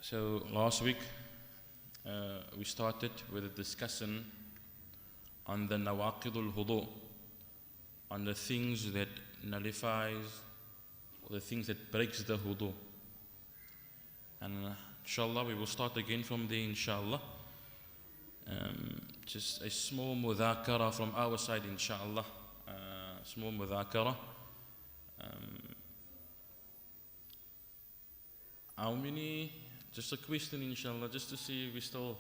So last week we started with a discussion on the nawaqidul hudu, on the things that nullifies, or the things that breaks the hudu. And inshallah we will start again from there, inshallah. Just a small mudhakara from our side, inshallah. Small mudhakara. How many, just a question, inshallah, just to see if we still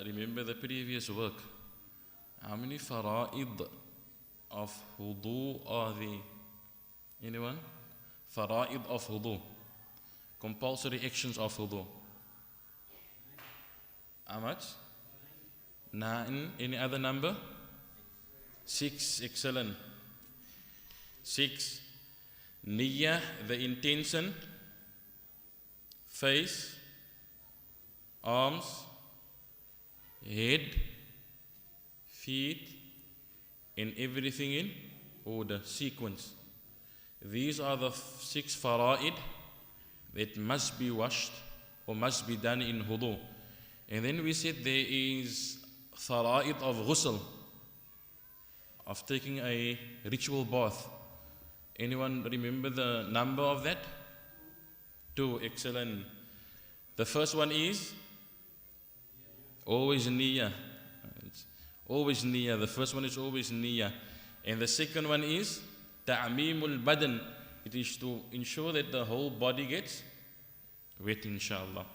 remember the previous work. How many fara'id of wudu are there? Anyone? Fara'id of wudu. Compulsory actions of wudu. How much? 9. Any other number? 6. Excellent. 6. Niyyah, the intention. Face, arms, head, feet, and everything in order, sequence. These are the 6 fara'id that must be washed or must be done in wudu. And then we said there is fara'id of ghusl, of taking a ritual bath. Anyone remember the number of that? 2. Excellent. The first one is always niyyah. It's always niyyah. The first one is always niyyah. And the second one is ta'meemul badan. It is to ensure that the whole body gets wet, inshallah.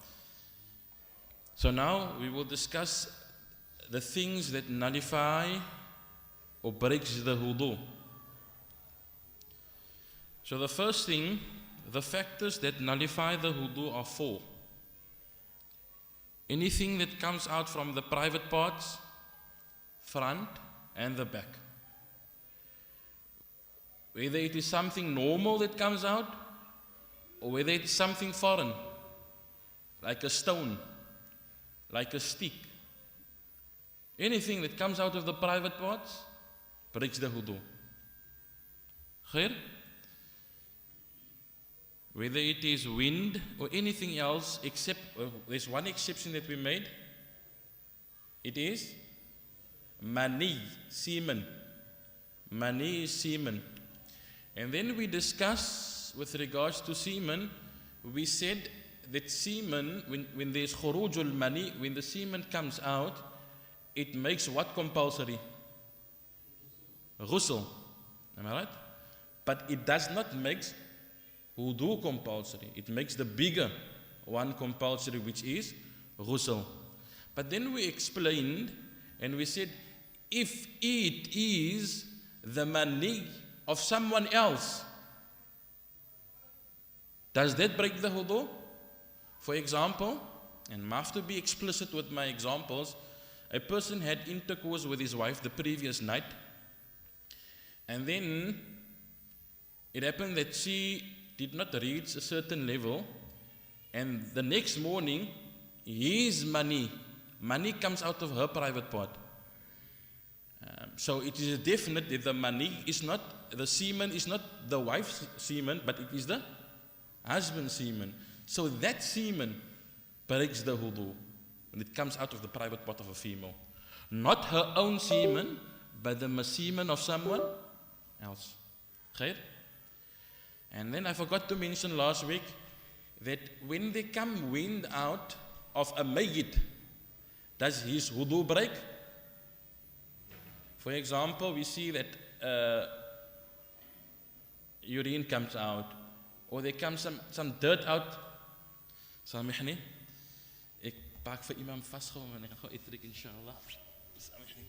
So now we will discuss the things that nullify or breaks the wudu. So the first thing, the factors that nullify the wudu are 4. Anything that comes out from the private parts, front and the back. Whether it is something normal that comes out, or whether it is something foreign, like a stone, like a stick. Anything that comes out of the private parts breaks the wudu. Khair? Whether it is wind or anything else, except there's one exception that we made. It is mani, semen. Mani is semen. And then we discuss with regards to semen, we said that semen, when there's khurujul mani, when the semen comes out, it makes what compulsory? Ghusl. Am I right? But it does not make wudu compulsory. It makes the bigger one compulsory, which is ghusl. But then we explained and we said, if it is the mani of someone else, does that break the wudu? For example, and I have to be explicit with my examples, a person had intercourse with his wife the previous night, and then it happened that she did not reach a certain level, and the next morning his mani comes out of her private part. So it is definite that the mani is not, the semen is not the wife's semen, but it is the husband's semen. So that semen breaks the wudu when it comes out of the private part of a female. Not her own semen, but the semen of someone else. Khair? And then I forgot to mention last week that when there come wind out of a mayyit, does his wudu break? For example, we see that urine comes out, or there comes some dirt out. Samihni, ek pak vir imam vasgehou en ek gaan gou uittrek, inshallah. Samihni.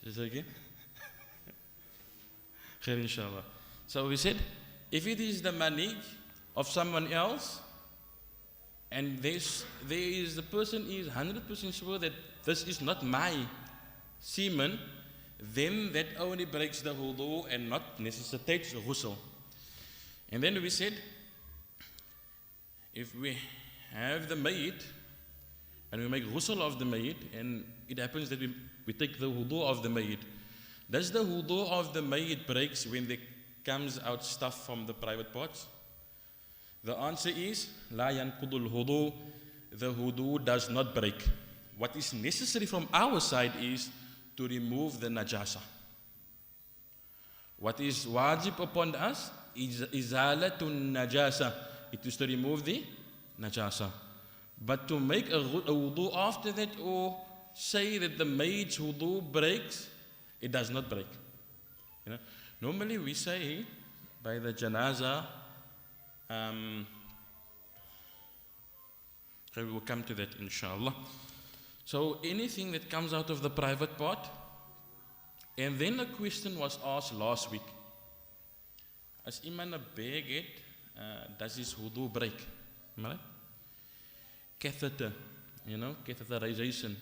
Is it okay? Khair, inshallah. So we said, if it is the money of someone else, and the person is 100% sure that this is not my semen, then that only breaks the wudu and not necessitates ghusl. And then we said, if we have the mayyit and we make ghusl of the mayyit, and it happens that we take the wudu of the mayyit, does the wudu of the mayyit breaks when there comes out stuff from the private parts? The answer is, La yanqudul wudu, the wudu does not break. What is necessary from our side is to remove the najasa. What is wajib upon us is izalatun najasa. It is to remove the najasa. But to make a wudu after that, or say that the maid's wudu breaks, it does not break. You know? Normally we say by the janaza, we will come to that inshallah. So anything that comes out of the private part, and then a question was asked last week. As iman a bag het, does his wudu break? Right? Catheter, catheterization.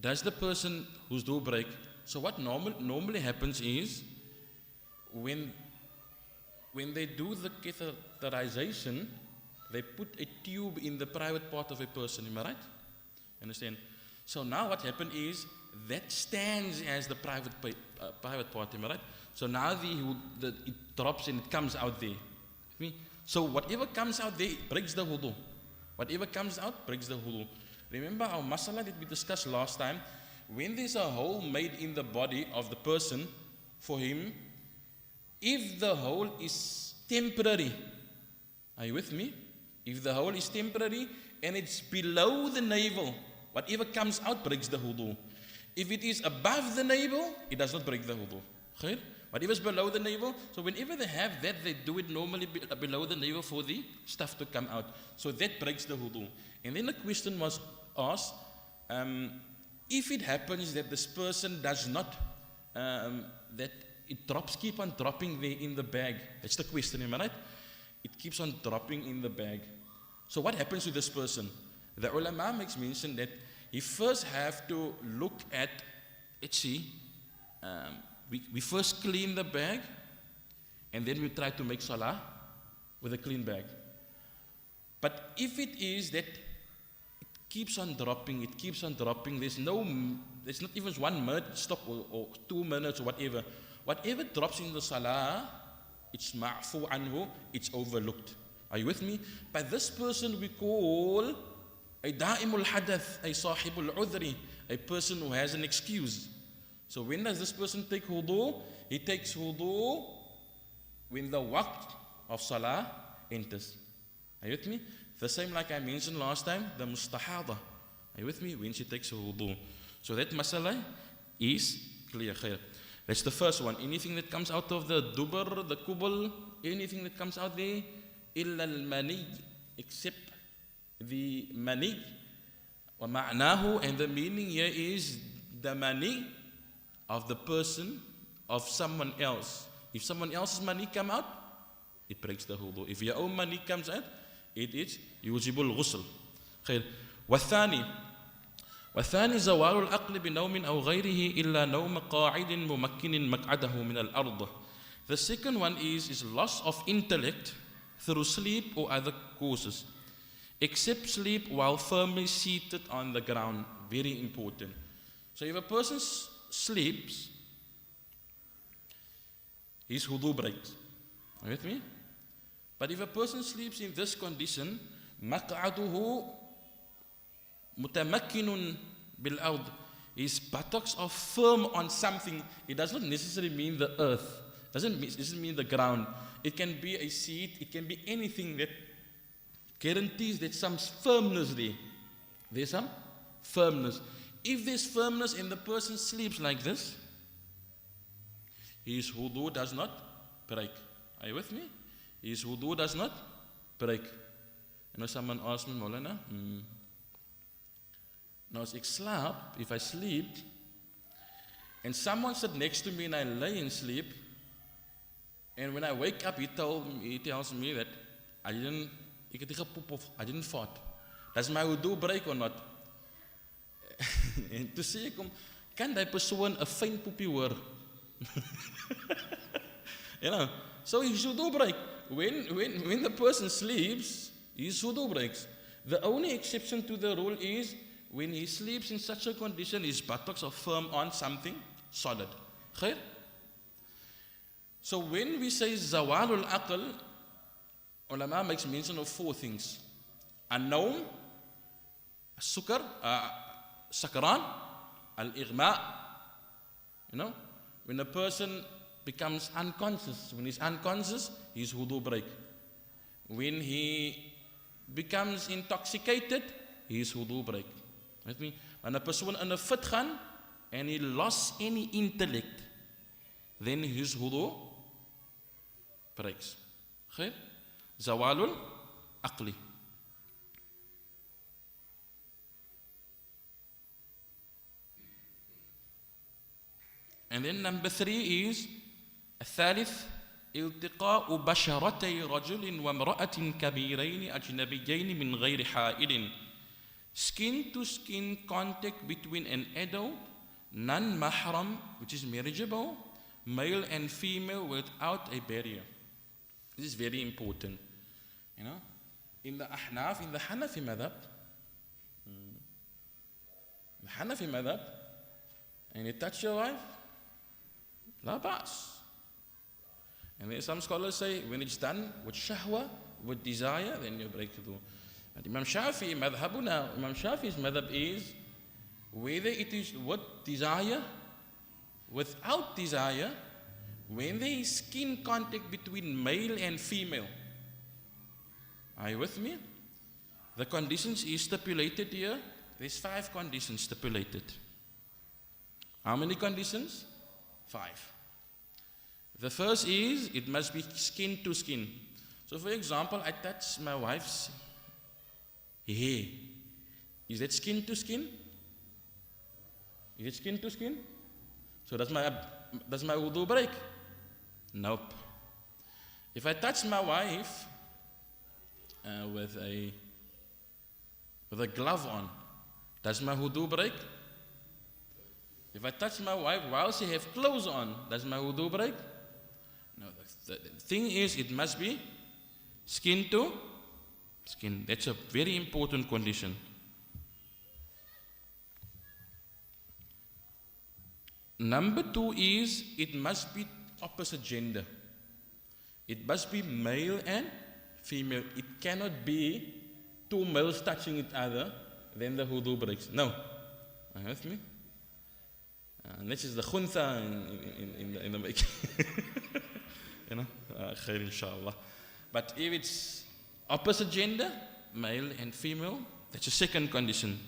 Does the person whose wudu break? So what normally happens is, when they do the catheterization, they put a tube in the private part of a person, am I right? Understand? So now what happened is, that stands as the private part, am I right? So now it drops and it comes out there. So whatever comes out there breaks the wudu. Whatever comes out breaks the wudu. Remember our masala that we discussed last time, when there's a hole made in the body of the person, for him, if the hole is temporary, are you with me? If the hole is temporary and it's below the navel, whatever comes out breaks the wudu. If it is above the navel, it does not break the wudu. Okay? Whatever is below the navel, so whenever they have that, they do it normally below the navel for the stuff to come out. So that breaks the wudu. And then the question was asked, if it happens that this person does not, that it keep on dropping there in the bag. That's the question, am I right? It keeps on dropping in the bag. So what happens to this person? The ulama makes mention that he first have to look at, let's see, we first clean the bag, and then we try to make salah with a clean bag. But if it is that it keeps on dropping, there's not even 1 minute stop or 2 minutes or whatever. Whatever drops in the salah, it's ma'fu anhu, it's overlooked. Are you with me? By this person we call a da'imul hadath, a sahibul udhri, a person who has an excuse. So when does this person take wudu? He takes wudu when the waqt of salah enters. Are you with me? The same like I mentioned last time, the mustahada. Are you with me? When she takes wudu. So that masala is clear. That's the first one. Anything that comes out of the dubar, the kubul, anything that comes out there, illa al-mani, except the mani. Wa ma'nahu, and the meaning here is the mani of the person, of someone else. If someone else's mani come out, it breaks the wudu. If your own mani comes out, it is yujibul ghusl. خير. والثاني زوال العقل بنوم أو غيره إلا نوم قاعد ممكن مقعده من الأرض. The second one is loss of intellect through sleep or other causes, except sleep while firmly seated on the ground. Very important. So if a person sleeps, his wudu breaks. Are you with me? But if a person sleeps in this condition, مقعده mutamakkinun bil ard, his buttocks are firm on something. It does not necessarily mean the earth. It doesn't mean the ground. It can be a seat. It can be anything that guarantees that some firmness there. There's some firmness. If there's firmness and the person sleeps like this, his wudu does not break. Are you with me? His wudu does not break. You know, someone asked me, Maulana, nou as ek slaap, if I sleep, and someone sat next to me and I lay in sleep, and when I wake up, he tells me that I didn't fart. Does my wudu break or not? En toe sê ek hom, kan die persoon 'n fyn poepie hoor? You know, so his wudu break. When the person sleeps, his wudu breaks. The only exception to the rule is when he sleeps in such a condition, his buttocks are firm on something solid. Khair? So when we say zawalul aql, ulama makes mention of 4 things. An-nawm, as-sukar, sakran, al-ighma. You know, when a person becomes unconscious, when he's unconscious, his wudu break. When he becomes intoxicated, his wudu break. With me? When a person in a fit gaan and he lost any intellect, then his wudu breaks. Okay? Zawalul aqli. And then number 3 is الثالث التقاء بشرتي رجل وامرأة كبيرين أجنبيين من غير حائل. Skin to skin contact between an adult, non-mahram, which is marriageable, male and female without a barrier. This is very important. You know, in the Ahnaf, in the Hanafi madhab, and you touch your wife, la ba'as. And then some scholars say when it's done with shahwa, with desire, then you break wudu. But Imam Shafi'i's madhab is whether it is with desire, without desire, when there is skin contact between male and female. Are you with me? The conditions is stipulated here. There's 5 conditions stipulated. How many conditions? 5. The first is it must be skin to skin. So for example, I touch my wife's hair. Is that skin to skin? Is it skin to skin? So does my wudu break? Nope. If I touch my wife with a glove on, does my wudu break? If I touch my wife while she have clothes on, does my wudu break? No. The thing is, it must be skin to skin. That's a very important condition. Number 2 is it must be opposite gender. It must be male and female. It cannot be 2 males touching each other, then the wudu breaks. No. Are you with me? And this is the khuntha in the making. You know, khair inshallah. But if it's opposite gender, male and female, that's a second condition.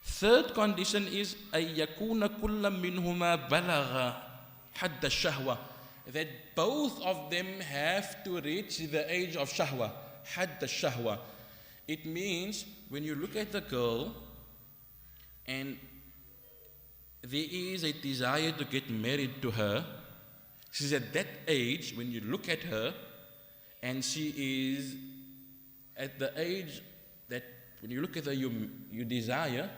Third condition is أن يكون كل منهما بلغ حد الشهوة, that both of them have to reach the age of shahwa, حد الشهوة. It means when you look at the girl and there is a desire to get married to her, she's at that age when you look at her and she is at the age that when you look at her you desire,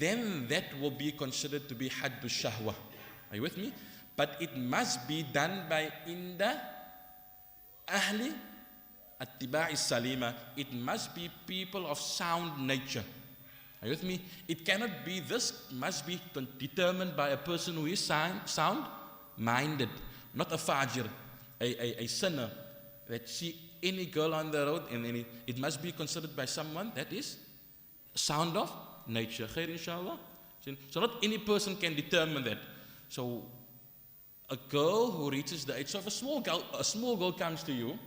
then that will be considered to be haddu shahwa. Are you with me? But it must be done by inda ahli attiba'i salima. It must be people of sound nature. Are you with me? It cannot be, this must be determined by a person who is sound-minded, not a fajir, a sinner, that see any girl on the road, and then it must be considered by someone that is sound of nature. Khair inshallah. So not any person can determine that. So a girl who reaches the age, so if a small girl comes to you,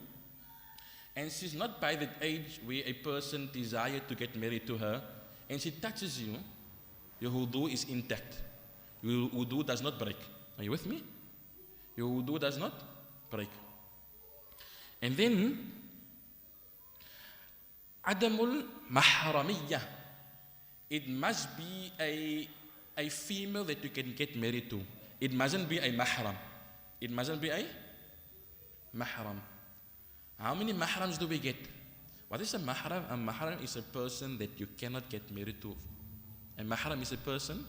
and she's not by the age where a person desired to get married to her, and she touches you, your wudu is intact. Your wudu does not break. Are you with me? Your wudu does not break. And then, adamul mahramiyah. It must be a female that you can get married to. It mustn't be a mahram. It mustn't be a mahram. How many mahrams do we get? What is a mahram? A mahram is a person that you cannot get married to. A mahram is a person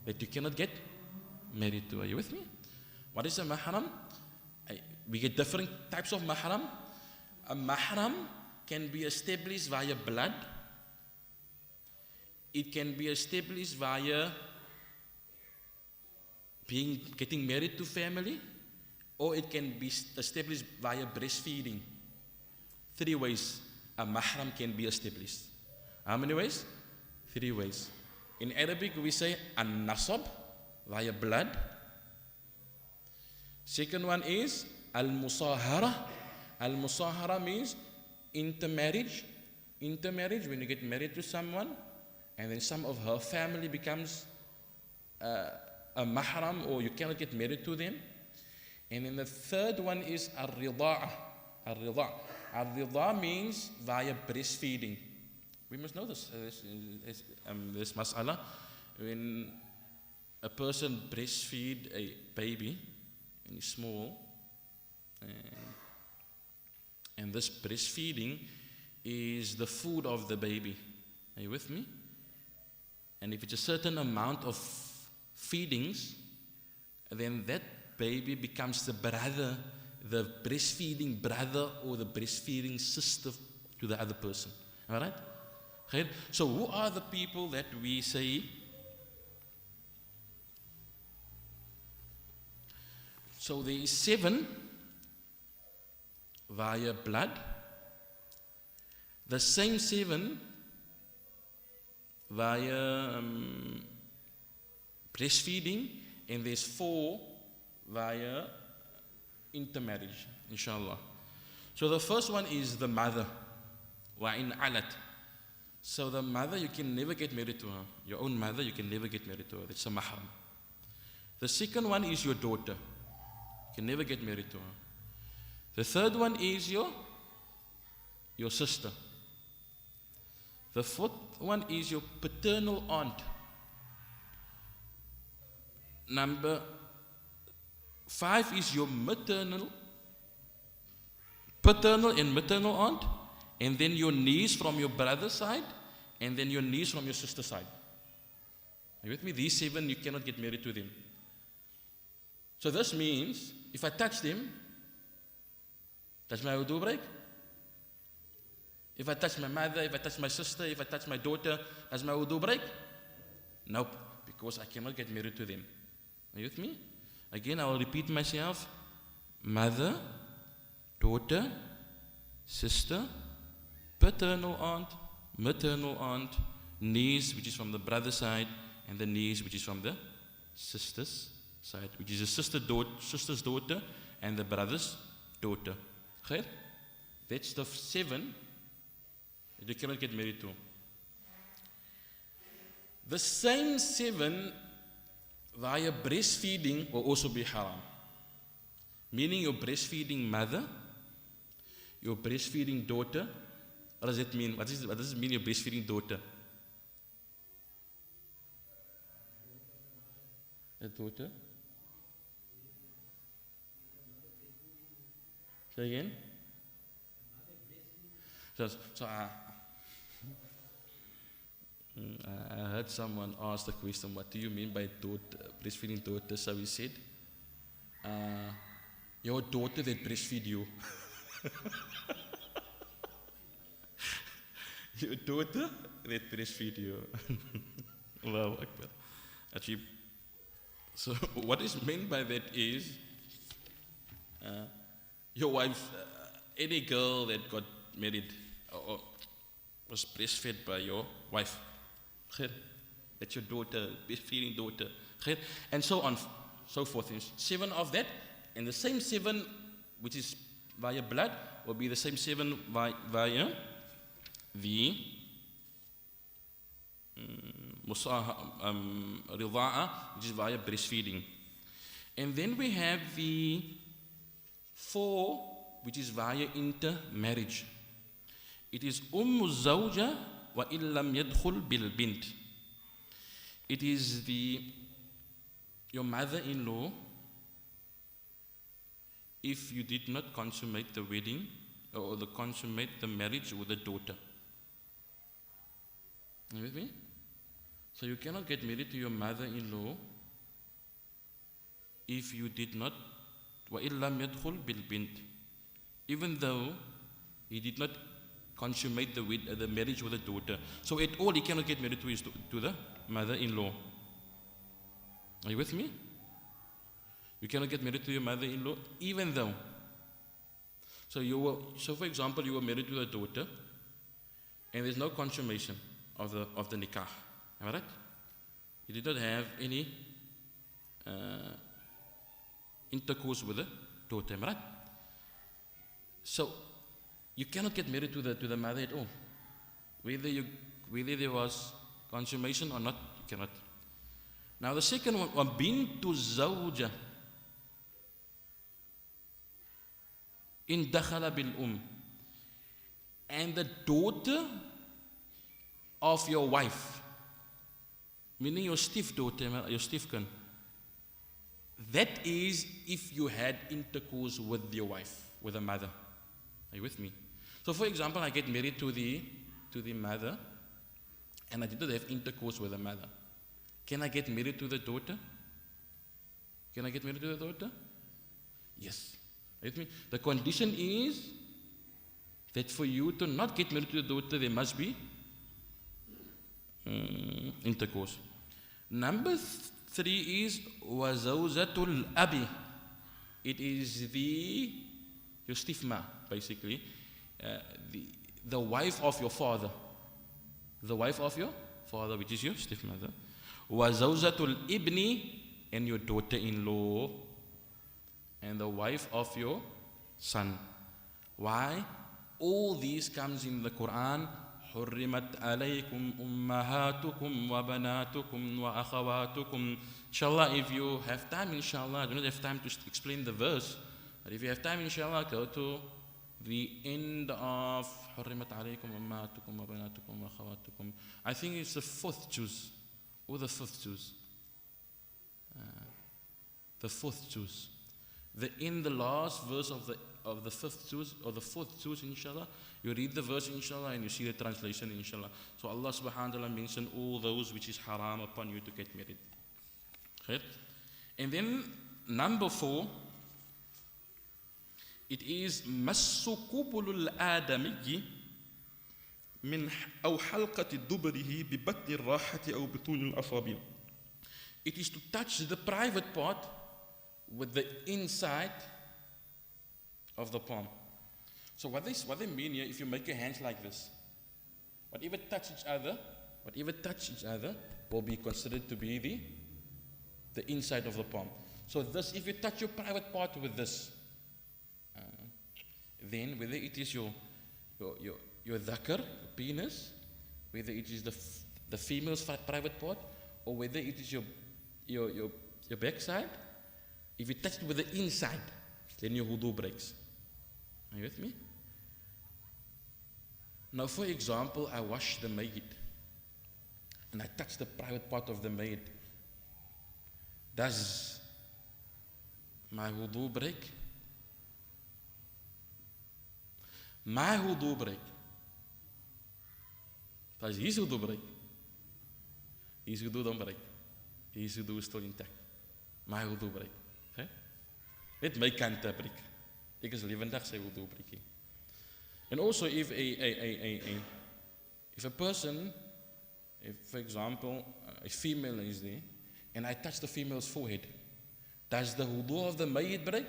that you cannot get married to. Are you with me? What is a mahram? We get different types of mahram. A mahram can be established via blood. It can be established via getting married to family, or it can be established via breastfeeding. 3 ways a mahram can be established. How many ways? 3 ways. In Arabic we say an-nasab, via blood. Second one is al-musahara. Al-musahara means intermarriage. Intermarriage, when you get married to someone, and then some of her family becomes a mahram, or you cannot get married to them. And then the third one is al-rida'a. Al-rida'a means via breastfeeding. We must know this mas'ala. When a person breastfeed a baby, and he's small, and this breastfeeding is the food of the baby. Are you with me? And if it's a certain amount of feedings, then that baby becomes the brother, the breastfeeding brother or the breastfeeding sister to the other person. Alright? Okay? So who are the people that we say? So there is 7 via blood. The same 7 via breastfeeding, and there's 4 via intermarriage, inshallah. So the first one is the mother, wa in alat. So the mother, you can never get married to her. Your own mother, you can never get married to her. That's a mahram. The second one is your daughter. You can never get married to her. The third one is your sister. The fourth one is your paternal aunt. Number 5 is your paternal and maternal aunt, and then your niece from your brother's side, and then your niece from your sister's side. Are you with me? These 7, you cannot get married to them. So this means, if I touch them, does my wudu break? If I touch my mother, if I touch my sister, if I touch my daughter, does my wudu break? Nope, because I cannot get married to them. Are you with me? Again, I will repeat myself. Mother, daughter, sister, paternal aunt, maternal aunt, niece, which is from the brother's side, and the niece, which is from the sister's side, which is the sister's daughter and the brother's daughter. Okay? That's the 7 that you cannot get married to. The same 7 via breastfeeding will also be haram. Meaning your breastfeeding mother, your breastfeeding daughter. What does that mean? What does it mean, your breastfeeding daughter? A daughter? Say again? So I heard someone ask the question, what do you mean by breastfeeding daughter? So he said, your daughter that breastfeed you. Your daughter that breastfeed you. Allahu Akbar. Actually, so what is meant by that is, your wife, any girl that got married or was breastfed by your wife, that's your daughter, breastfeeding daughter, and so on, so forth. 7 of that, and the same 7 which is via blood will be the same 7 via the rida'a, which is via breastfeeding. And then we have the 4, which is via intermarriage. It is zawja wa illam yadkhul bil bint. it is your mother-in-law if you did not consummate the wedding or consummate the marriage with the daughter. Are you with me? So you cannot get married to your mother-in-law if you did not وَإِن لَمْ يَدْخُلْ بِالْبِنْتِ, even though he did not consummate the marriage with the daughter. So at all he cannot get married to the mother-in-law. Are you with me? You cannot get married to your mother-in-law even though. So for example, you were married to a daughter and there's no consummation of the nikah. Am I right? You did not have any intercourse with the daughter. Am I right? So you cannot get married to the mother at all. Whether there was consummation or not, you cannot. Now the second one, وَبِنْتُ الزَّوْجَةِ إِنْ دَخَلَ بِالْأُمِّ, and the daughter of your wife, meaning your stepdaughter, your stepkin. That is if you had intercourse with your wife, with the mother. Are you with me? So for example, I get married to the mother and I did not have intercourse with the mother. Can I get married to the daughter? Can I get married to the daughter? Yes. Are you with me? The condition is that for you to not get married to the daughter, there must be intercourse. Number 3 is wazawzatul abi. It is your stepma, basically, the wife of your father, the wife of your father, which is your stepmother. Wazawzatul ibni, and your daughter-in-law, and the wife of your son. Why? All these comes in the Quran. حُرِّمَتْ عَلَيْكُمْ أُمَّهَاتُكُمْ وَبَنَاتُكُمْ وَأَخَوَاتُكُمْ. Inshallah, if you have time, inshallah, I do not have time to explain the verse, but if you have time, inshallah, go to the end of حُرِّمَتْ عَلَيْكُمْ أُمَّهَاتُكُمْ وَبَنَاتُكُمْ وَأَخَوَاتُكُمْ. I think it's the 4th juz, or the 5th juz. The 4th juz. In the last verse of the 5th juz, or the 4th juz, inshallah, you read the verse, inshallah, and you see the translation, inshallah. So Allah subhanahu wa ta'ala mentioned all those which is haram upon you to get married. Okay? And then number 4, it is massu qubulul adamiyyi min aw halqati dubrihi bi batni ar-rahati aw bitun al-asabi. It is to touch the private part with the inside of the palm. So what they mean here, if you make your hands like this, whatever touch each other will be considered to be the inside of the palm. So this, if you touch your private part with this, then whether it is your dhakar, penis, whether it is the female's private part, or whether it is your backside, if you touch it with the inside, then your wudu breaks. Are you with me? Now, for example, I wash the maid and I touch the private part of the maid. Does my wudu break? My wudu break. Does his wudu break? His wudu don't break. His wudu is still intact. My wudu break. Okay? Let my kanta break. Ek is lewendig sy wudu breekie. And also if a person, for example, a female is there, and I touch the female's forehead, does the wudu of the maid break?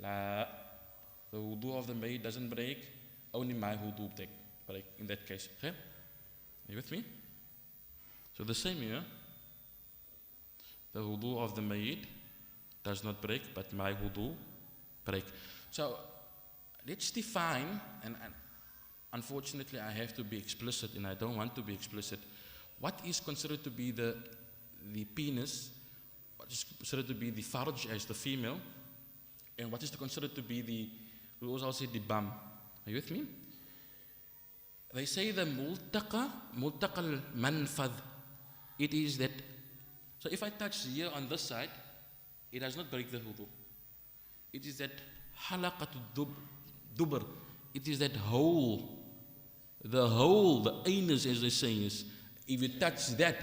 La, the wudu of the maid doesn't break, only my wudu break in that case. Okay? Are you with me? So the same here, the wudu of the maid does not break, but my wudu break. So let's define, and unfortunately I have to be explicit, and I don't want to be explicit. What is considered to be the penis? What is considered to be the farj as the female? And what is considered to be we also say the bum? Are you with me? They say the multaqa al-manfadh it is that, so if I touch here on this side, it does not break the wudu. It is that halaqatul dubr. It is that hole, the anus, as they say, is, if you touch that,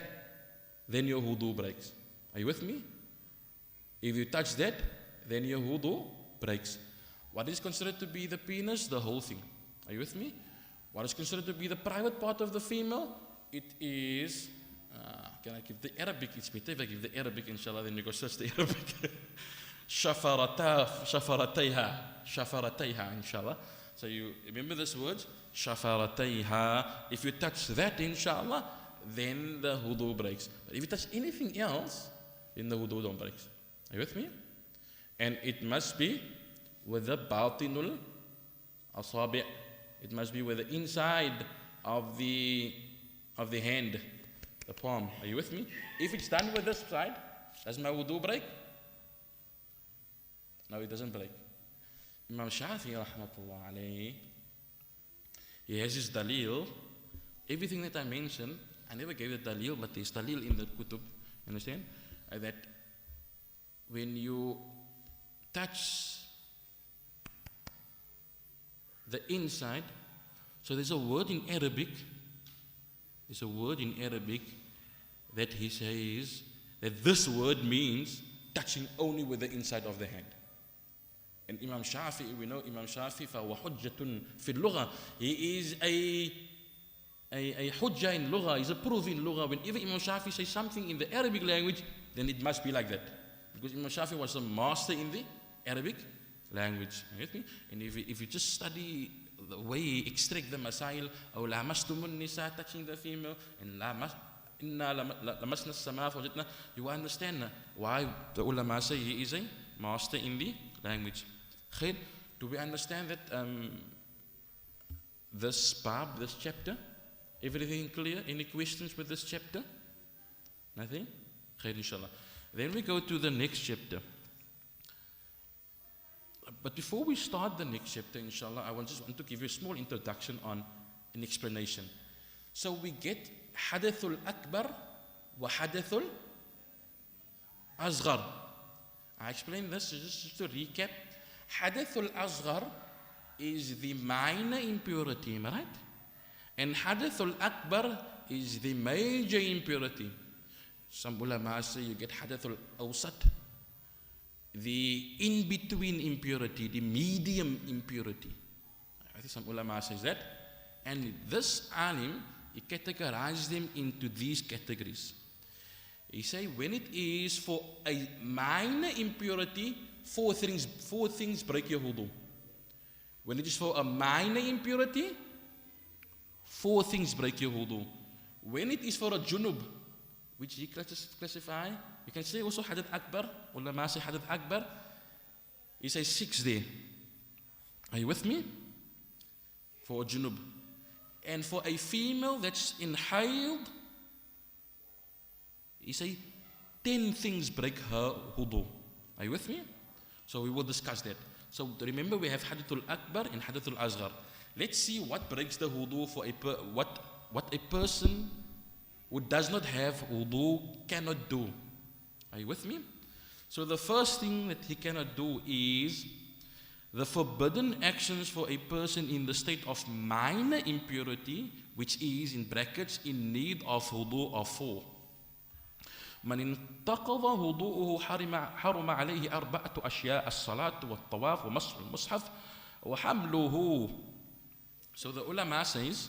then your wudu breaks. Are you with me? If you touch that, then your wudu breaks. What is considered to be the penis? The whole thing. Are you with me? What is considered to be the private part of the female? It is, can I give the Arabic? It's better if I give the Arabic, inshallah, then you go search the Arabic. Shafaratayha, inshallah. So you remember this word? Shafaratayha. If you touch that, inshallah, then the wudu breaks. But if you touch anything else, then the wudu don't break. Are you with me? And it must be with the batinul asabi'. It must be with the inside of the hand, the palm. Are you with me? If it's done with this side, does my wudu break? No, it doesn't break. Imam Shafi'i rahmatullah alayhi, he has his dalil. Everything that I mentioned, I never gave the dalil, but there's dalil in the kutub. You understand? That when you touch the inside, so there's a word in Arabic. There's a word in Arabic that he says that this word means touching only with the inside of the hand. And Imam Shafi'i, we know Imam Shafi'i, فَهُوَ حُجَّةٌ فِي اللُّغَةِ. He is a hujjah in lugha, he's a proof in lugha. Whenever Imam Shafi'i says something in the Arabic language, then it must be like that. Because Imam Shafi'i was a master in the Arabic language. You get me? And if you just study the way he extract the masail, أو لامستم النساء, touching the female, and لمسنا السماء فوجدنا, you will understand why the ulama say he is a master in the language. Khair, do we understand that this bab, this chapter? Everything clear? Any questions with this chapter? Nothing? Khair, inshallah. Then we go to the next chapter. But before we start the next chapter, inshallah, I just want to give you a small introduction on an explanation. So we get Hadathul Akbar wa Hadathul Asghar. I explained this just to recap. Hadathul Asghar is the minor impurity, am I right? And Hadathul Akbar is the major impurity. Some ulama say you get Hadathul Awsat, the in-between impurity, the medium impurity. I think some ulama says that. And this alim, he categorizes them into these categories. He say when it is for a minor impurity, four things break your wudu. When it is for a minor impurity, four things break your wudu. When it is for a junub, which he classify, you can say also Hadath Akbar, ulama say Hadath Akbar, he says 6 there. Are you with me? For a junub. And for a female that's in hayd, he say 10 things break her wudu. Are you with me? So we will discuss that. So remember we have Hadathul Akbar and Hadathul Asghar. Let's see what breaks the wudu for what a person who does not have wudu cannot do. Are you with me? So the first thing that he cannot do is the forbidden actions for a person in the state of minor impurity, which is in brackets in need of wudu of 4. من انتقض وضوءه حرم عليه 4 أشياء الصلاة والطواف ومسح المصحف وحمله. So the ulama says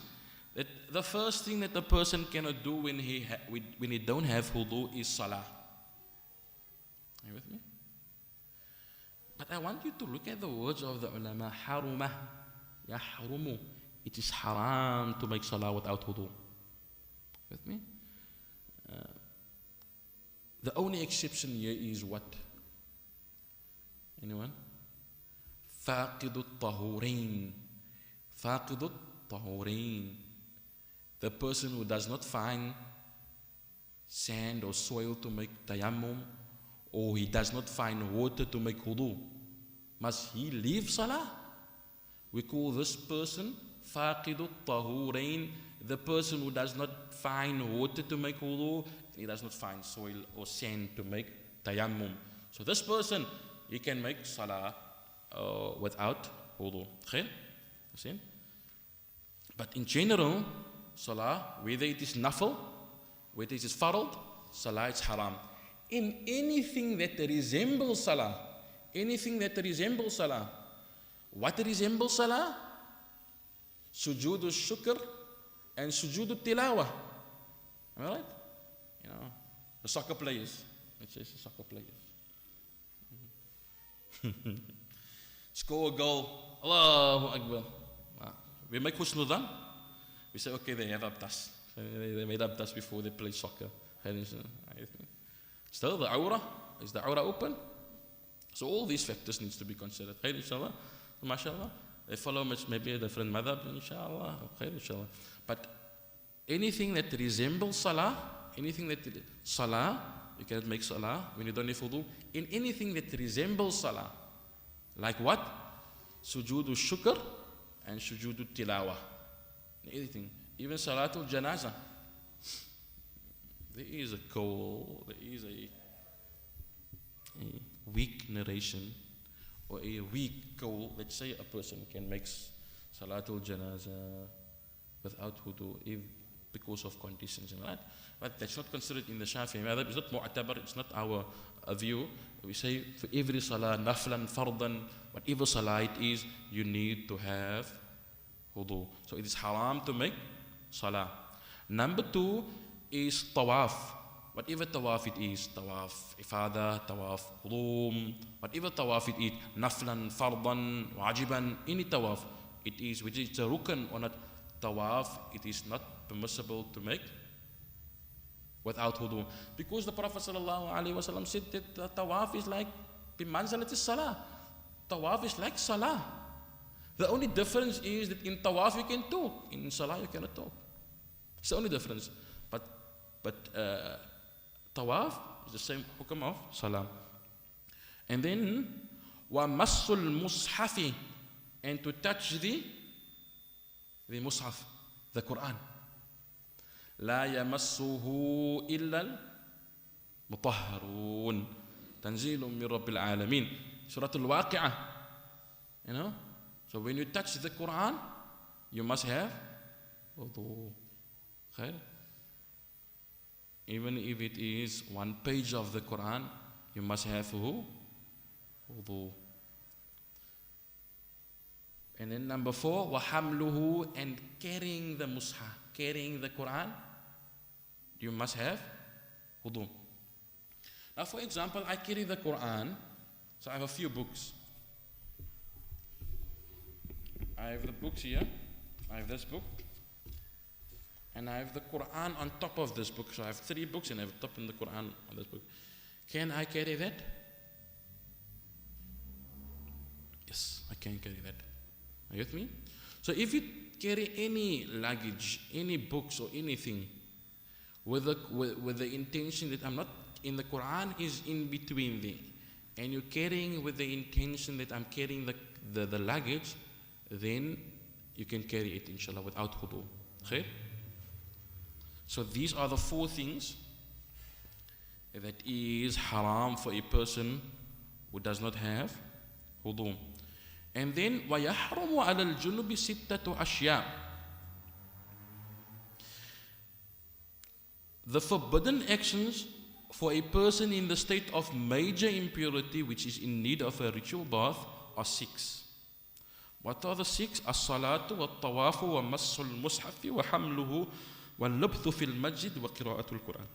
that the first thing that the person cannot do when he don't have wudu is salah. Are you with me? But I want you to look at the words of the ulama. Haruma, yahrumu. It is haram to make salah without wudu. With me? The only exception here is what? Anyone? Faqidut tahurain. Faqidut tahurain. The person who does not find sand or soil to make tayammum, or he does not find water to make wudu, must he leave salah? We call this person faqidut tahurain, the person who does not find water to make wudu, he does not find soil or sand to make tayammum. So this person, he can make salah without wudu. Okay? You see? But in general, salah, whether it is nafil, whether it is farad, salah is haram. In anything that resembles salah, what resembles salah? Sujood al-shukr and sujood al-tilawa. Am I right? You know, the soccer players. Let's say the soccer players. Score a goal. Allahu Akbar. We make husnul. We say, okay, they have abdas. They made abdas before they play soccer. Still, the awrah, is the awrah open? So all these factors needs to be considered. Khair, inshallah. MashaAllah. They follow maybe a different madhab, inshallah. Khair, inshallah. But anything that resembles salah, you cannot make salah when you don't have wudu. In anything that resembles salah, like what? Sujood shukr and sujood tilawa. Anything. Even salatul janaza. There is a qawl, there is a weak narration or a weak qawl. Let's say a person can make salatul janaza without wudu because of conditions, right? But that's not considered in the Shafi'i madhab. It's not mu'tabar, it's not our view. We say for every salah, naflan, fardan, whatever salah it is, you need to have wudu. So it is haram to make salah. Number 2 is tawaf. Whatever tawaf it is, tawaf ifada, tawaf qudum, whatever tawaf it is, naflan, fardan, wajiban, any tawaf it is, which is a rukn or not, tawaf, it is not permissible to make without wudu. Because the Prophet ﷺ said that tawaf is like bimanzalati salah. Tawaf is like salah. The only difference is that in tawaf you can talk, in salah you cannot talk. It's the only difference. But tawaf is the same hukm of salah. And then wa massul mushafi, and to touch the mushaf, the Quran. لا يمسه إلا المطهرون تنزيل من رب العالمين. Surah Al-Waqi'ah. You know? So when you touch the Quran, you must have wudu. Okay? Even if it is one page of the Quran, you must have wudu. And then number 4, وَحَمْلُهُ, and carrying the mushaf, carrying the Quran, you must have wudu. Now for example, I carry the Quran, so I have a few books. I have the books here, I have this book, and I have the Quran on top of this book. So I have 3 books and I have top in the Quran on this book. Can I carry that? Yes, I can carry that. Are you with me? So if you carry any luggage, any books or anything with the intention that I'm not, in the Quran is in between there, and you're carrying with the intention that I'm carrying the luggage, then you can carry it inshallah without wudu. Okay? So these are the 4 things that is haram for a person who does not have wudu. And then وَيَحْرُمُ عَلَى الْجُنُبِ سِتَّةُ أَشْيَاء. The forbidden actions for a person in the state of major impurity, which is in need of a ritual bath, are 6. What are the 6? As-salatu wa-tawafu wa-massu al-mushafi wa-hamluhu wa-lubthu fil masjid wa qira'atu al-Quran.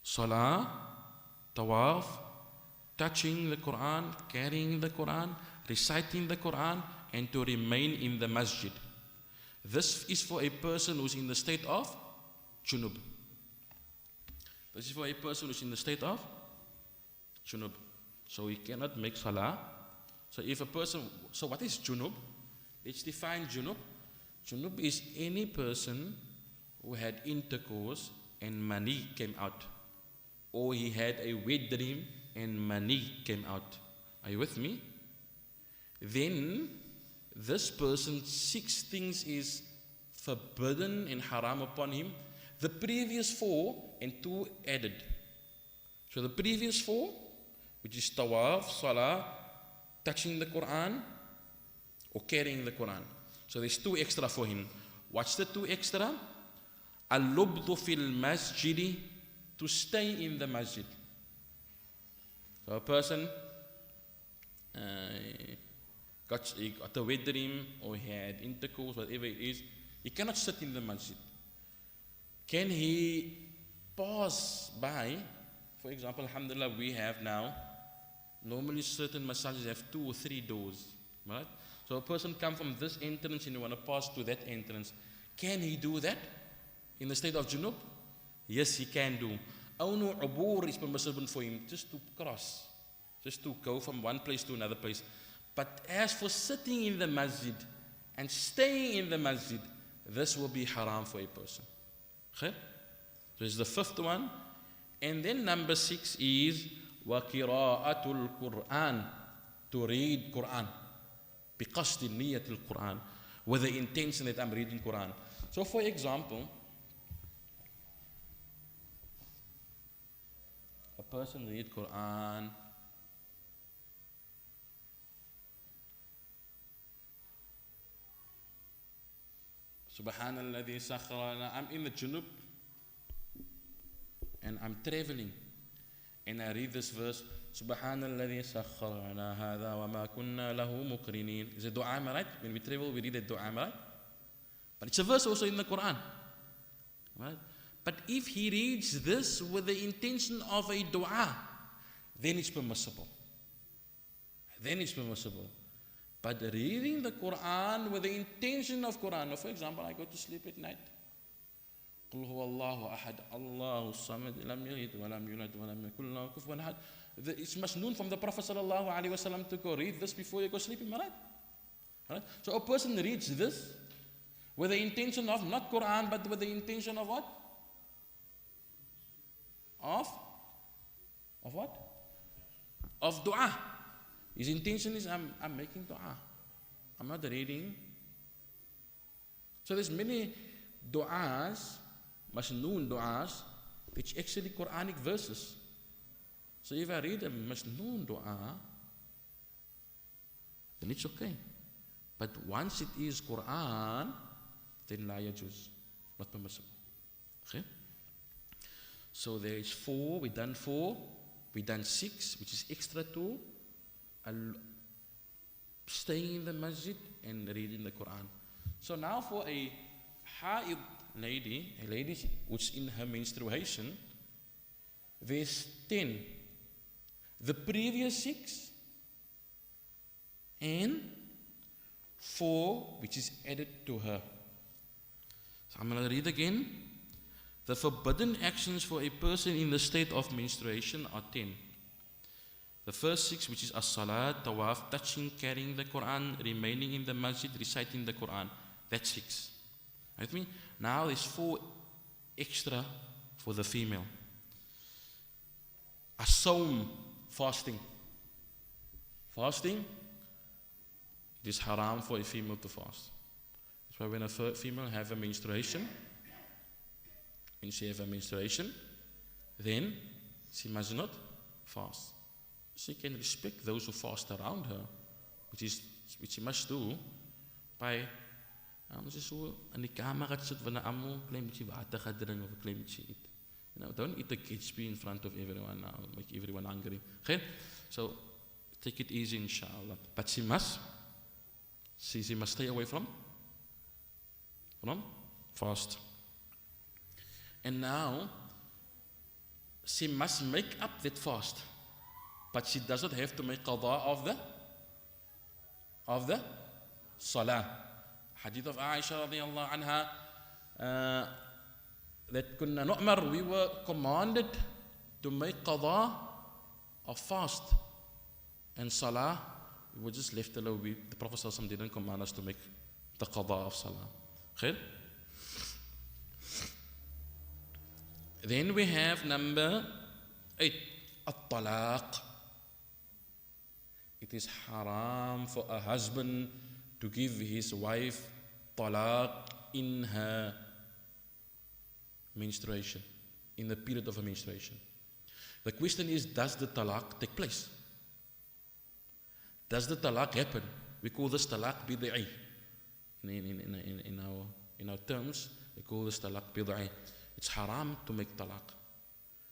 Salah, tawaf, touching the Quran, carrying the Quran, reciting the Quran, and to remain in the masjid. This is for a person who's in the state of junub. This is for a person who's in the state of junub. So he cannot make salah. So if a person, so what is junub? Let's define junub. Junub is any person who had intercourse and mani came out, or he had a wet dream and mani came out. Are you with me? Then this person, 6 things is forbidden and haram upon him the previous 4 and 2 added. So the previous 4, which is tawaf, salah, touching the Quran, or carrying the Quran. So there's 2 extra for him. What's the 2 extra? Al-lubdu fil masjidi, to stay in the masjid. So a person he got a wet dream, or he had intercourse, whatever it is, he cannot sit in the masjid. Can he pass by? For example, alhamdulillah, we have now, normally certain masajid have 2 or 3 doors, right? So a person come from this entrance and you want to pass to that entrance. Can he do that in the state of junub? Yes, he can do. Awnu ubur is permissible for him, just to cross, just to go from one place to another place. But as for sitting in the masjid and staying in the masjid, this will be haram for a person. Okay? So it's the 5th one. And then number 6 is وَقِرَاءَةُ الْقُرْآنِ, to read Quran. بِقَصْدِ نِيَّةِ الْقُرْآنِ, with the intention that I'm reading Quran. So for example, a person read Quran, Subhanalladhi sakharana, I'm in the junub and I'm traveling, and I read this verse, Subhanalladhi sakharana hadha wa ma kunna lahu muqrinin. Is a dua, am I right? When we travel, we read that dua, am I right? But it's a verse also in the Quran, right? But if he reads this with the intention of a dua, then it's permissible. Then it's permissible. But reading the Quran with the intention of Quran, for example, I go to sleep at night. قُلْ هُوَ اللَّهُ أَحَدٌ اللَّهُ الصَّمَدُ لَمْ يَلِدْ وَلَمْ يُولَدْ وَلَمْ يَكُنْ لَهُ كُفُوًا أَحَدٌ. It's masnoon from the Prophet sallallahu alaihi wasallam to go read this before you go sleep, am I right? So a person reads this with the intention of not Quran, but with the intention of what? Of what? Of dua. His intention is, I'm making dua. I'm not reading. So there's many du'as, masnoon du'as, which actually Quranic verses. So if I read a masnoon dua, then it's okay. But once it is Quran, then la yajuz, not permissible. Okay? So there is 4, we done 4, we done 6, which is extra 2. Staying in the masjid and reading the Quran. So now for a ha'id lady, a lady which in her menstruation, there's 10. The previous 6 and 4, which is added to her. So I'm going to read again. The forbidden actions for a person in the state of menstruation are 10. The first 6, which is as-salat, tawaf, touching, carrying the Quran, remaining in the masjid, reciting the Quran. That's 6. With me? Now there's 4 extra for the female. As-sawm, fasting. Fasting, it is haram for a female to fast. That's why when a female have a menstruation, when she have a menstruation, then she must not fast. She can respect those who fast around her, which she must do by ons is so in die kamer gaan sit wanneer almal klein bietjie water gaan drink of 'n klein bietjie eet. Don't eat a KHP in front of everyone now, make everyone hungry. Okay? So take it easy, inshallah. But she must stay away from fast. And now she must make up that fast. But she does not have to make qada of the salah. Hadith of Aisha radiyallahu anha, that kunna nu'mar, we were commanded to make qada of fast. And salah, we were just left alone. The Prophet sallallahu alaihi wasallam didn't command us to make the qada of salah. Okay? Then we have number 8, at-talaq. It is haram for a husband to give his wife talaq in her menstruation, in the period of her menstruation. The question is, does the talaq take place? Does the talaq happen? We call this talaq bid'i. In our terms, we call this talaq bid'i. It's haram to make talaq.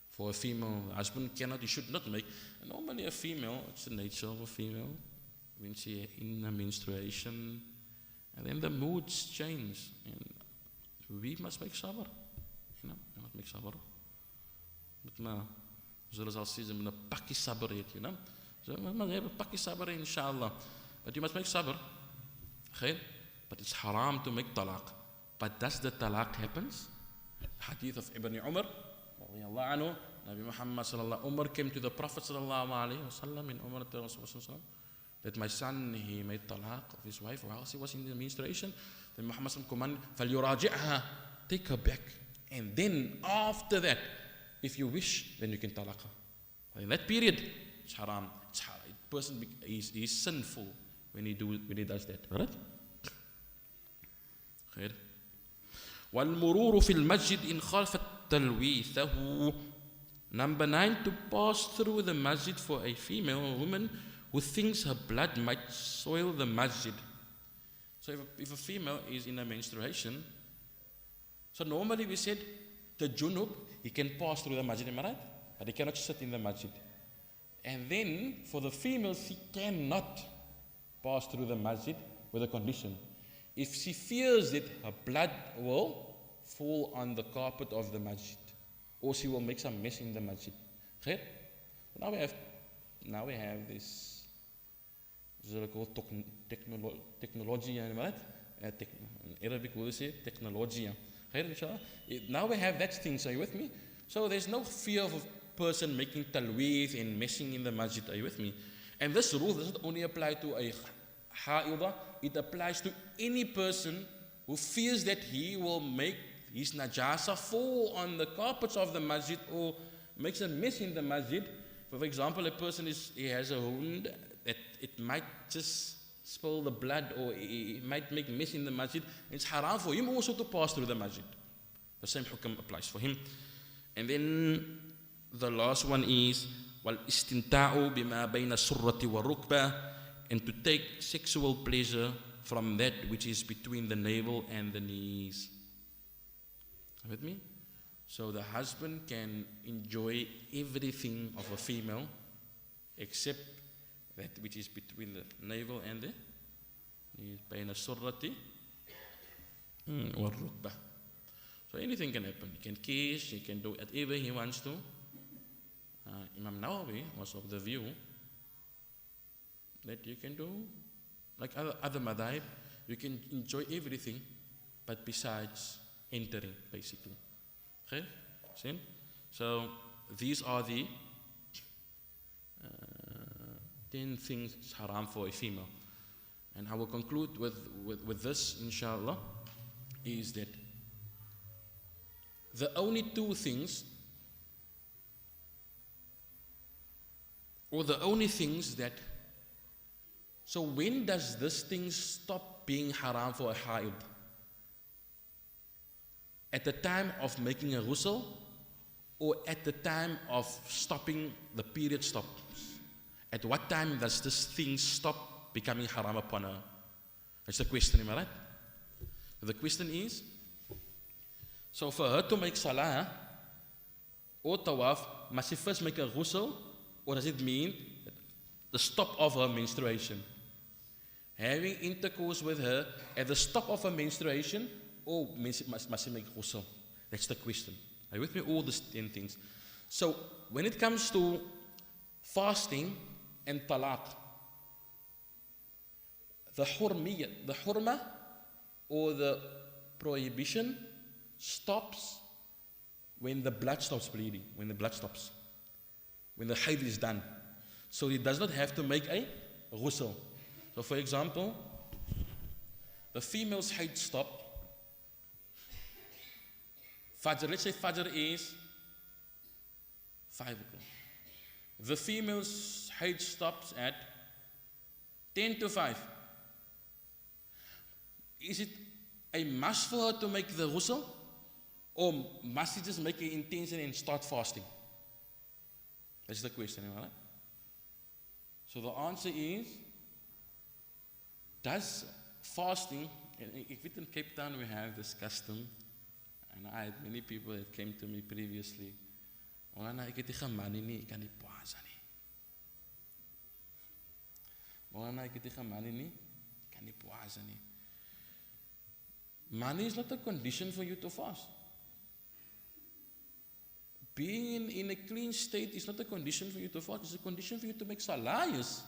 For a female, the husband cannot, he should not make. And normally a female, it's the nature of a female, when she in a menstruation, and then the moods change. And we must make sabr. We must make sabr. But zoals al sê, met 'n pakkie sabr het, So we must have a pakkie sabr, inshallah. But you must make sabr. Okay? But it's haram to make talaq. But does the talaq happens? Hadith of Ibn Umar, radiyallahu anhu, Nabi Muhammad sallallahu Umar came to the Prophet sallallahu alayhi wa sallam, in Umar that my son, he made talaq of his wife whilst he was in the menstruation. Then Muhammad sallallahu commanded, فَلْيُرَاجِعْهَا, take her back. And then after that, if you wish, then you can talaq her. In that period, it's haram. A person is sinful when he does that. Right? خير. والمرور في المسجد إن خالفت تلويثه. Number 9, to pass through the masjid for a female woman who thinks her blood might soil the masjid. So if a female is in a menstruation, so normally we said the junub, he can pass through the masjid, am I right? But he cannot sit in the masjid. And then for the females, she cannot pass through the masjid with a condition. If she fears that her blood will fall on the carpet of the masjid, or she will make some mess in the masjid. Okay? Now we have this called technology, right? In Arabic we say technology. Now we have that thing, so are you with me? So there's no fear of a person making talweeth and messing in the masjid, are you with me? And this rule doesn't only apply to a ha'idah, it applies to any person who fears that he will make his najasa fall on the carpets of the masjid or makes a mess in the masjid. For example, a person he has a wound that it might just spill the blood or it might make mess in the masjid. It's haram for him also to pass through the masjid. The same hukam applies for him. And then the last one is وَالْإِسْتِمْتَاعُ بِمَا بَيْنَ السُّرَّةِ وَالرُّكْبَةِ, and to take sexual pleasure from that which is between the navel and the knees. With me? So the husband can enjoy everything of a female except that which is between the navel and the knees. بَيْنَ السُّرَّةِ وَالرُّكْبَةِ. So anything can happen. He can kiss, he can do whatever he wants to. Imam Nawawi was of the view that you can do, like other madhab, you can enjoy everything, but besides entering, basically. Okay? See? So these are the 10 things haram for a female. And I will conclude with this, inshallah, is that the only two things, or the only things that, so when does this thing stop being haram for a haid? At the time of making a ghusl, or at the time of stopping, the period stops? At what time does this thing stop becoming haram upon her? That's the question, am I right? The question is, so for her to make salah or tawaf, must she first make a ghusl, or does it mean the stop of her menstruation? Having intercourse with her at the stop of her menstruation, or must she make ghusl? That's the question. Are you with me? All these 10 things. So when it comes to fasting and talaq, the hurma or the prohibition stops when the blood stops bleeding, when the blood stops, when the haid is done. So he does not have to make a ghusl. So for example, the female's haid stop, Fajr, let's say Fajr is 5 o'clock. The female's haid stops at 10 to 5. Is it a must for her to make the ghusl, or must she just make an intention and start fasting? That's the question, right? So the answer is, does fasting, if it in Cape Town we have this custom, and I had many people that came to me previously, ek het nie gemoney nie, ek kan nie paas nie. Ek het nie gemoney nie, ek kan nie paas nie. Money is not a condition for you to fast. Being in a clean state is not a condition for you to fast. It's a condition for you to make salah, yes,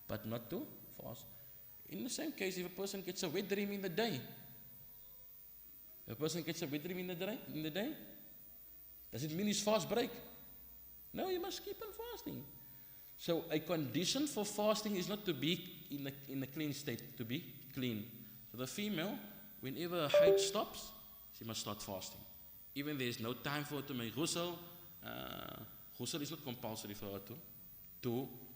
but not to fast. In the same case, if a person gets a wet dream in the day, does it mean his fast break? No, you must keep on fasting. So a condition for fasting is not to be in a clean state, to be clean. So the female, whenever her haid stops, she must start fasting. Even there is no time for her to make ghusl. Ghusl is not compulsory for her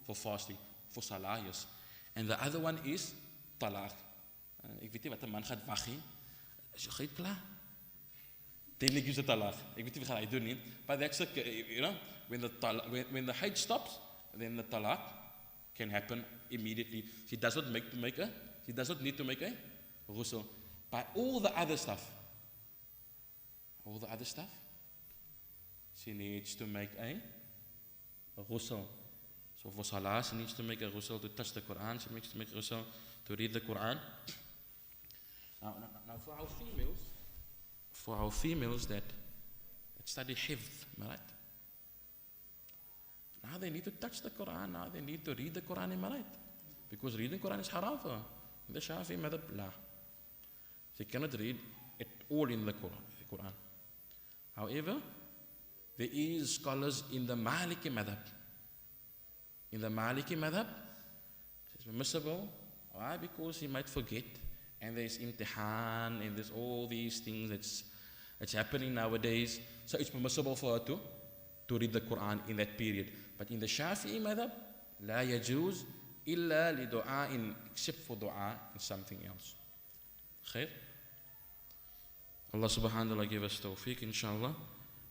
for fasting, for salah, yes. And the other one is talaq. Ek weet nie wat 'n man gaan wag nie. Is jou geit klaar? Dan ek use talaq. Ek weet nie wat hy doen nie. But that's when the haid stops, then the talaq can happen immediately. She does not need to make a ghusl. By all the other stuff, she needs to make a ghusl. So for salah, she needs to make a ghusl. To touch the Quran, she needs to make a ghusl. To read the Quran. Now for our females that study hifz, right? Now they need to touch the Quran. Now they need to read the Quran, am I right? Because reading the Quran is haram for her. In the Shafi'i madhab, la. She cannot read at all in the Quran. However, there is scholars in the Maliki madhab. In the Maliki madhab, it's permissible. Why? Because he might forget, and there's imtihan, and there's all these things that's happening nowadays. So it's permissible for her to read the Quran in that period. But in the Shafi'i madhab, la yajuz illa li du'a'in, except for du'a and something else. Khair? Allah subhanahu wa ta'ala give us tawfiq, inshallah,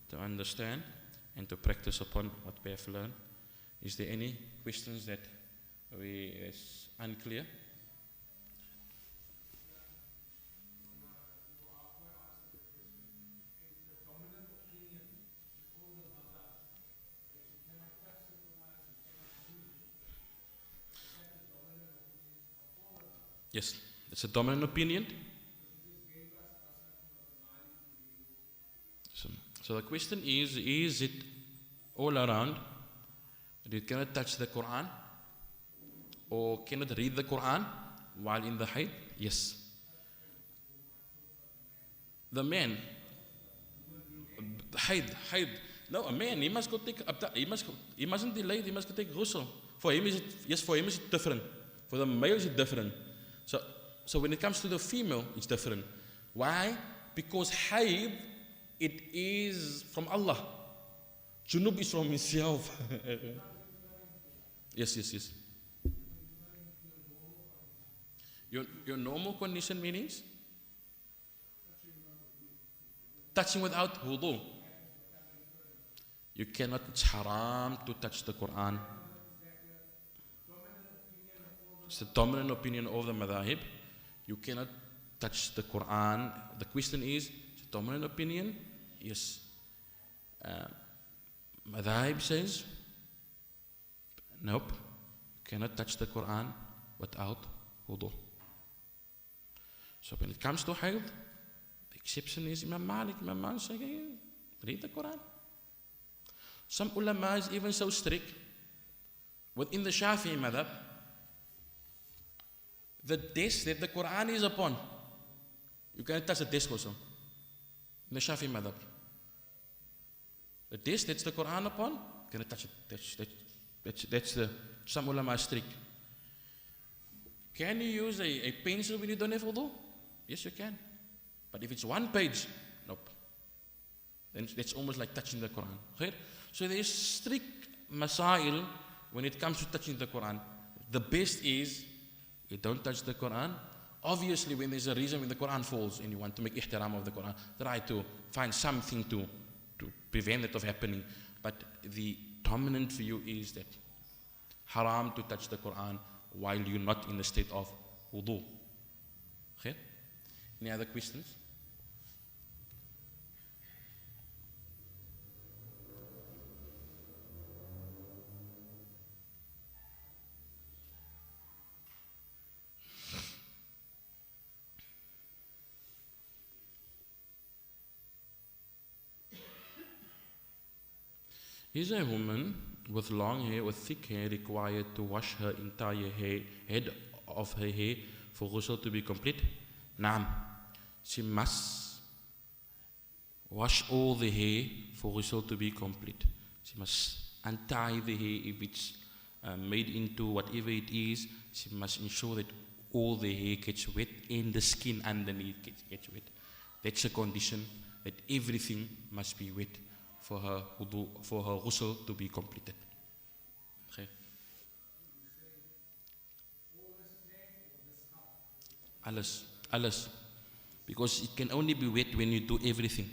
to understand and to practice upon what we have learned. Is there any questions that is unclear? Yes, it's a dominant opinion. So the question is it all around that you cannot touch the Quran or cannot read the Quran while in the haid? Yes. The man, haid. No, a man, he must go take, he mustn't delay, he must go take ghusl. For him is it different. For the male is it different. So when it comes to the female, it's different. Why? Because haid, it is from Allah. Junub is from himself. Yes. Your normal condition meanings? Touching without wudu. You cannot, it's haram to touch the Quran. It's the dominant opinion of the madhahib. You cannot touch the Quran. The question is it a dominant opinion? Yes. Madhahib says, nope, you cannot touch the Quran without wudu. So when it comes to haid, the exception is Imam Malik. Imam Malik says, read the Quran. Some ulama is even so strict. Within the Shafi'i madhab, the desk that the Quran is upon, you cannot touch the desk also. In the Shafi'i madhab, the desk that's the Quran upon, you cannot touch it. That's the, some ulama strict. Can you use a pencil when you don't have wudu? Yes, you can. But if it's one page, nope. Then that's almost like touching the Quran. Okay? So there is strict masail when it comes to touching the Quran. The best is you don't touch the Quran Obviously, when there's a reason when the Quran falls and you want to make ihtiram of the Quran, try to find something to prevent that of happening. But the dominant view is that haram to touch the Quran while you're not in the state of wudu. Okay? Any other questions? Is a woman with long hair, with thick hair, required to wash her entire head of her hair for ghusl to be complete? Naam. She must wash all the hair for ghusl to be complete. She must untie the hair if it's made into whatever it is. She must ensure that all the hair gets wet and the skin underneath gets wet. That's a condition, that everything must be wet for her wudu, for her ghusl to be completed. Okay. Alles. Because it can only be wet when you do everything.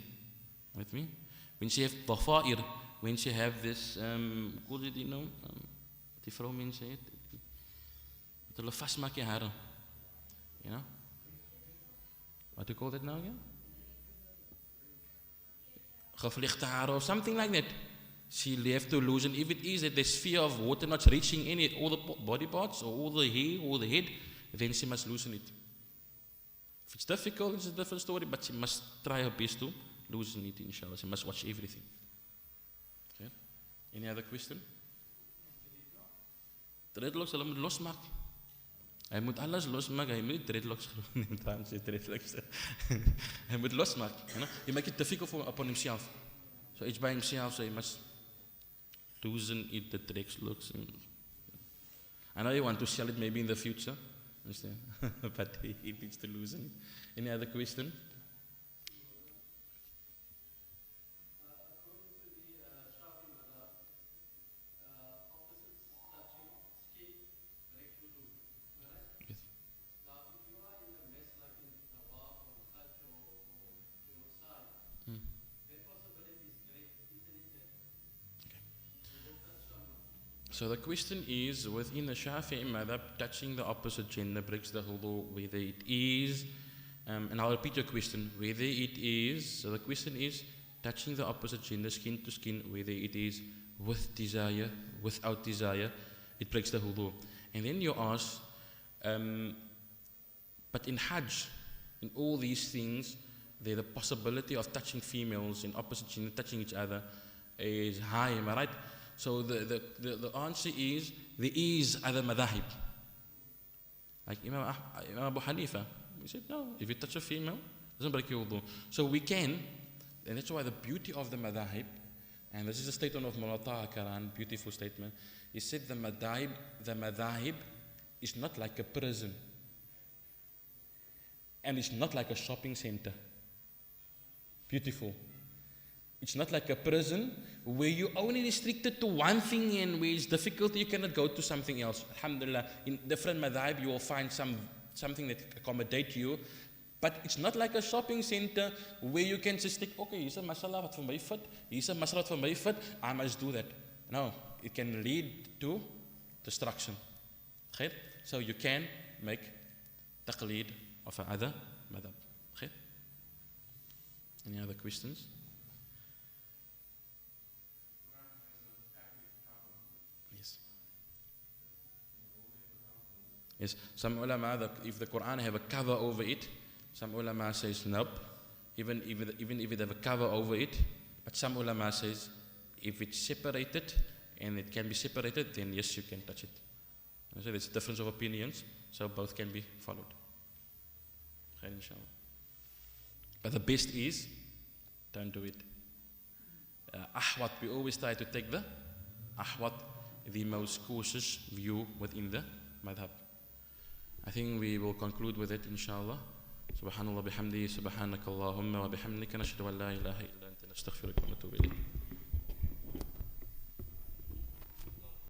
With me? When she have tafa'ir, when she have this, hoe dit die nou? Die vrou mense het, met hulle vastmaak je haren. You know? What do you call that now again? Gevlechte haren or something like that. She have to loosen. If it is that there's fear of water not reaching all the body parts or all the hair or the head, then she must loosen it. If it's difficult, it's a different story, but she must try her best to loosen it, inshallah. She must watch everything. Okay. Any other question? Dreadlocks, hulle moet losmaak. Hy moet alles losmaak, hy moet dreadlocks genoem, daarom sê dreadlocks. Hy moet losmaak. You know? He make it difficult upon himself. So each by himself, so he must loosen it, the dreadlocks. I know you want to sell it maybe in the future, understand? But he needs to loosen it. Any other question? So the question is, within the Shafi'i madhab, touching the opposite gender breaks the wudu, whether it is, and I'll repeat your question, whether it is, so the question is, touching the opposite gender, skin to skin, whether it is with desire, without desire, it breaks the wudu. And then you ask, but in Hajj, in all these things, the possibility of touching females in opposite gender, touching each other, is high, am I right? So the answer is, there is other madahib. Like Imam Abu Hanifa, he said, no, if you touch a female, it doesn't break your wudu. So we can, and that's why the beauty of the madahib, and this is a statement of Mullah Quran, beautiful statement, he said the madahib is not like a prison, and it's not like a shopping center. Beautiful. It's not like a prison where you're only restricted to one thing and where it's difficult, you cannot go to something else. Alhamdulillah, in different madhab you will find something that accommodates you. But it's not like a shopping center where you can just think, okay, here's a mashallah wat vir my fit, here's a mashallah wat vir my fit, I must do that. No, it can lead to destruction. Okay? So you can make taqleed of another madhab. Okay? Any other questions? Yes, some ulama, if the Quran have a cover over it, some ulama says nope, even if it have a cover over it, but some ulama says if it's separated and it can be separated, then yes, you can touch it. So there's a difference of opinions, so both can be followed. Inshallah. But the best is, don't do it. Ahwat, we always try to take the ahwat, the most cautious view within the madhab. I think we will conclude with it, inshallah. Subhanallah bihamdi, subhanakallahumma wa bihamdika, nashhadu an la ilaha illa anta, nastaghfiruka wa natubu ilayk.